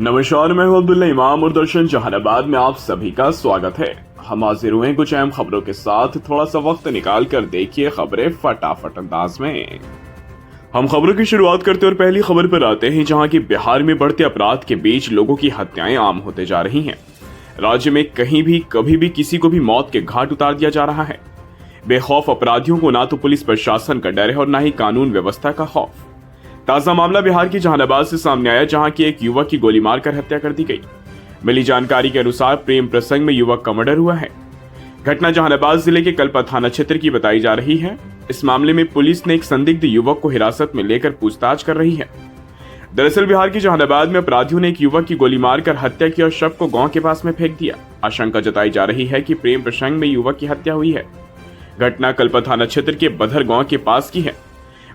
नमस्कार, मैं हूं अब्दुल्ला इमाम और दर्शन जहानाबाद में आप सभी का स्वागत है। हम हाजिर हुए कुछ अहम खबरों के साथ। थोड़ा सा वक्त निकाल कर देखिए खबरें फटाफट अंदाज में। हम खबरों की शुरुआत करते और पहली खबर पर आते हैं, जहां की बिहार में बढ़ते अपराध के बीच लोगों की हत्याएं आम होते जा रही हैं। राज्य में कहीं भी कभी भी किसी को भी मौत के घाट उतार दिया जा रहा है। बेखौफ अपराधियों को ना तो पुलिस प्रशासन का डर है और ना ही कानून व्यवस्था का खौफ। ताजा मामला बिहार की जहानाबाद से सामने आया, जहां की एक युवक की गोली मारकर हत्या कर दी गई। मिली जानकारी के अनुसार प्रेम प्रसंग में युवक का मर्डर हुआ है। घटना जहानाबाद जिले के कल्पा थाना क्षेत्र की बताई जा रही है। इस मामले में पुलिस ने एक संदिग्ध युवक को हिरासत में लेकर पूछताछ कर रही है। दरअसल बिहार की जहानाबाद में अपराधियों ने एक युवक की गोली मारकर हत्या की और शव को गांव के पास में फेंक दिया। आशंका जताई जा रही है कि प्रेम प्रसंग में युवक की हत्या हुई है। घटना कल्पा थाना क्षेत्र के बधर गांव के पास की है।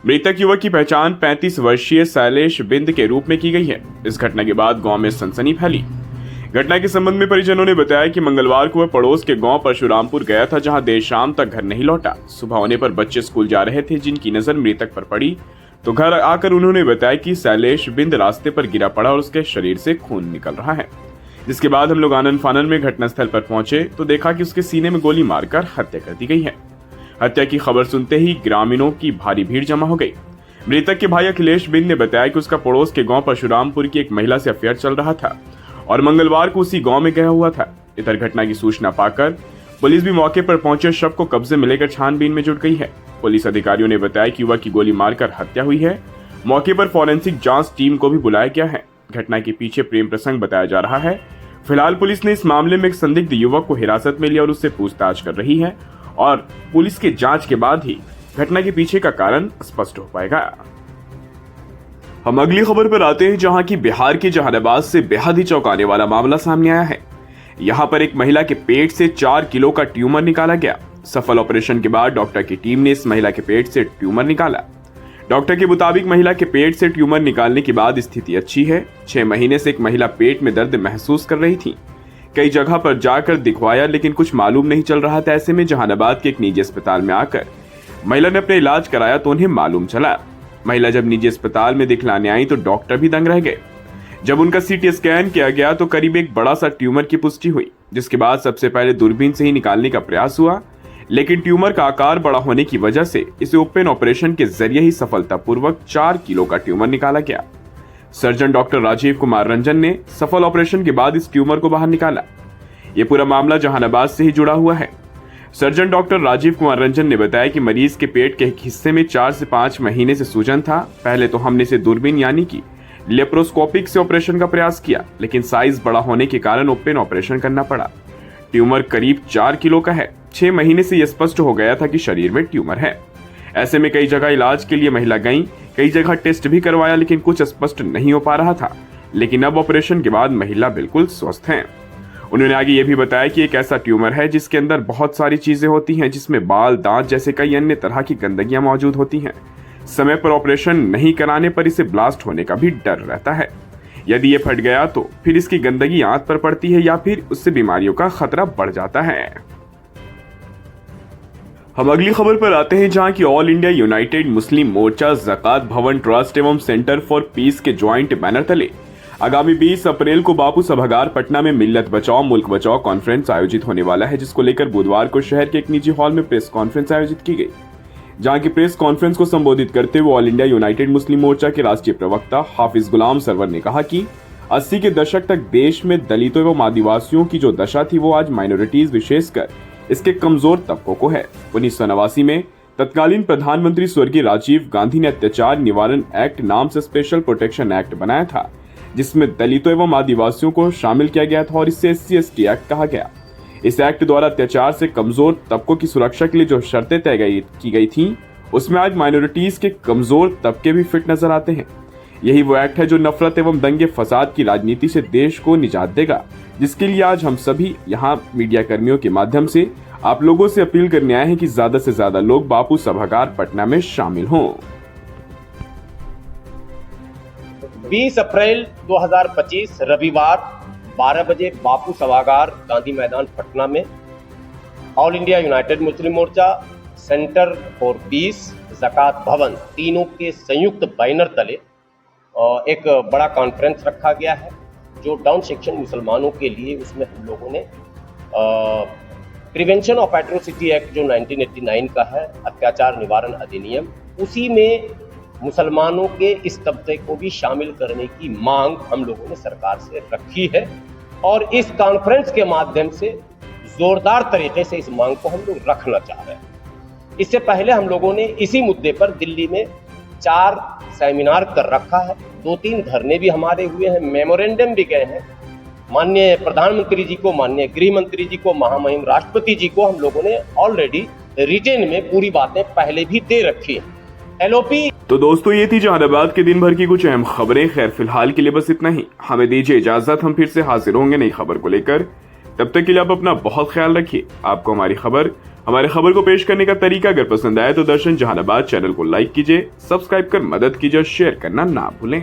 मृतक युवक की पहचान 35 वर्षीय शैलेश बिंद के रूप में की गई है। इस घटना के बाद गांव में सनसनी फैली। घटना के संबंध में परिजनों ने बताया कि मंगलवार को वह पड़ोस के गांव परशुरामपुर गया था, जहां देर शाम तक घर नहीं लौटा। सुबह होने पर बच्चे स्कूल जा रहे थे, जिनकी नजर मृतक पर पड़ी तो घर आकर उन्होंने बताया कि शैलेश बिंद रास्ते पर गिरा पड़ा और उसके शरीर से खून निकल रहा है। जिसके बाद हम लोग आनन फानन में घटनास्थल पर पहुंचे तो देखा कि उसके सीने में गोली मारकर हत्या कर दी गई है। हत्या की खबर सुनते ही ग्रामीणों की भारी भीड़ जमा हो गई। मृतक के भाई अखिलेश बिंद ने बताया कि उसका पड़ोस के गांव परशुरामपुर की एक महिला से अफेयर चल रहा था और मंगलवार को उसी गांव में गया हुआ था। इधर घटना की सूचना पाकर पुलिस भी मौके पर पहुंचे शव को कब्जे में लेकर छानबीन में जुट गई है। पुलिस अधिकारियों ने बताया कि युवक की गोली मारकर हत्या हुई है। मौके पर फॉरेंसिक जांच टीम को भी बुलाया गया है। घटना के पीछे प्रेम प्रसंग बताया जा रहा है। फिलहाल पुलिस ने इस मामले में एक संदिग्ध युवक को हिरासत में लिया और उससे पूछताछ कर रही है और पुलिस के जांच के बाद ही घटना के पीछे का कारण स्पष्ट हो पाएगा। हम अगली खबर पर आते हैं, जहां की बिहार के जहानाबाद से बेहद ही चौंकाने वाला मामला सामने आया है। यहां पर एक महिला के पेट से 4 किलो का ट्यूमर निकाला गया। सफल ऑपरेशन के बाद डॉक्टर की टीम ने इस महिला के पेट से ट्यूमर निकाला। डॉक्टर के मुताबिक महिला के पेट से ट्यूमर निकालने के बाद स्थिति अच्छी है। 6 महीने से एक महिला पेट में दर्द महसूस कर रही थी। कई जगह पर जाकर दिखवाया लेकिन कुछ मालूम नहीं चल रहा था। ऐसे में जहानाबाद के एक निजी अस्पताल में आकर महिला ने अपने इलाज कराया तो उन्हें मालूम चला। महिला जब निजी अस्पताल में दिखलाने आई तो डॉक्टर भी दंग रह गए। जब उनका सीटी स्कैन किया गया तो करीब एक बड़ा सा ट्यूमर की पुष्टि हुई, जिसके बाद सबसे पहले दूरबीन से ही निकालने का प्रयास हुआ, लेकिन ट्यूमर का आकार बड़ा होने की वजह से इसे ओपन ऑपरेशन के जरिए ही सफलतापूर्वक 4 किलो का ट्यूमर निकाला गया। सर्जन डॉक्टर राजीव कुमार रंजन ने सफल ऑपरेशन के बाद इस ट्यूमर को बाहर निकाला। ये पूरा मामला जहानाबाद से ही जुड़ा हुआ है। सर्जन डॉक्टर राजीव कुमार रंजन ने बताया कि मरीज के पेट के एक हिस्से में 4 से 5 महीने से सूजन था। पहले तो हमने इसे दूरबीन यानी कि लेप्रोस्कोपिक से ऑपरेशन का प्रयास किया, लेकिन साइज बड़ा होने के कारण ओपन ऑपरेशन करना पड़ा। ट्यूमर करीब 4 किलो का है। 6 महीने से यह स्पष्ट हो गया था कि शरीर में ट्यूमर है। ऐसे में कई जगह इलाज के लिए महिला गई, कई जगह टेस्ट भी करवाया, लेकिन कुछ स्पष्ट नहीं हो पा रहा था। लेकिन अब ऑपरेशन के बाद महिला बिल्कुल स्वस्थ है। उन्होंने आगे ये भी बताया कि एक ऐसा ट्यूमर है जिसके अंदर बहुत सारी चीजें होती हैं, जिसमें बाल, दांत जैसे कई अन्य तरह की गंदगियां मौजूद होती हैं। समय पर ऑपरेशन नहीं कराने पर इसे ब्लास्ट होने का भी डर रहता है। यदि ये फट गया तो फिर इसकी गंदगी आंत पर पड़ती है या फिर उससे बीमारियों का खतरा बढ़ जाता है। हम अगली खबर पर आते हैं, जहां की ऑल इंडिया यूनाइटेड मुस्लिम मोर्चा ज़कात भवन ट्रस्ट एवं सेंटर फॉर पीस के ज्वाइंट बैनर तले आगामी 20 अप्रैल को बापू सभागार पटना में मिल्लत बचाओ मुल्क बचाओ कॉन्फ्रेंस आयोजित होने वाला है, जिसको लेकर बुधवार को शहर के एक निजी हॉल में प्रेस कॉन्फ्रेंस आयोजित की गई। जहां की प्रेस कॉन्फ्रेंस को संबोधित करते हुए ऑल इंडिया यूनाइटेड मुस्लिम मोर्चा के राष्ट्रीय प्रवक्ता हाफिज गुलाम सरवर ने कहा कि 80 के दशक तक देश में दलितों एवं आदिवासियों की जो दशा थी वो आज माइनॉरिटीज विशेषकर इसके कमजोर तबकों को है। 1989 में तत्कालीन प्रधानमंत्री स्वर्गीय राजीव गांधी ने अत्याचार निवारण एक्ट नाम से स्पेशल प्रोटेक्शन एक्ट बनाया था, जिसमें दलितों एवं आदिवासियों को शामिल किया गया था और इसे SC/ST एक्ट कहा गया। इस एक्ट द्वारा अत्याचार से कमजोर तबकों की सुरक्षा के लिए जो शर्तें तय की गई थी, उसमें आज माइनॉरिटीज के कमजोर तबके भी फिट नजर आते हैं। यही वो एक्ट है जो नफरत एवं दंगे फसाद की राजनीति से देश को निजात देगा, जिसके लिए आज हम सभी यहाँ मीडिया कर्मियों के माध्यम से आप लोगों से अपील करने आए हैं कि ज्यादा से ज्यादा लोग बापू सभागार पटना में शामिल हों। 20 अप्रैल 2025 रविवार 12 बजे बापू सभागार गांधी मैदान पटना में All India United Muslim Morcha, Centre for Peace, Zakat Bhavan तीनों के संयुक्त बैनर तले एक बड़ा कॉन्फ्रेंस रखा गया है। जो डाउन सेक्शन मुसलमानों के लिए, उसमें हम लोगों ने प्रिवेंशन ऑफ एट्रोसिटी एक्ट जो 1989 का है, अत्याचार निवारण अधिनियम, उसी में मुसलमानों के इस तबके को भी शामिल करने की मांग हम लोगों ने सरकार से रखी है और इस कॉन्फ्रेंस के माध्यम से जोरदार तरीके से इस मांग को हम लोग रखना चाह रहे हैं। इससे पहले हम लोगों ने इसी मुद्दे पर दिल्ली में 4 सेमिनार कर रखा है, 2-3 धरने भी हमारे हुए हैं, मेमोरेंडम भी गए हैं माननीय प्रधानमंत्री जी को, माननीय गृह मंत्री जी को, महामहिम राष्ट्रपति जी को हम लोगों ने ऑलरेडी रिटेन में पूरी बातें पहले भी दे रखी है। एलओपी। तो दोस्तों, ये थी जहानाबाद के दिन भर की कुछ अहम खबरें। खैर, फिलहाल के लिए बस इतना ही। हमें दीजिए इजाजत, हम फिर से हाजिर होंगे नई खबर को लेकर। तब तक के लिए आप अपना बहुत ख्याल रखिए। आपको हमारी खबर को पेश करने का तरीका अगर पसंद आए तो दर्शन जहानाबाद चैनल को लाइक कीजिए, सब्सक्राइब कर मदद कीजिए और शेयर करना ना भूलें।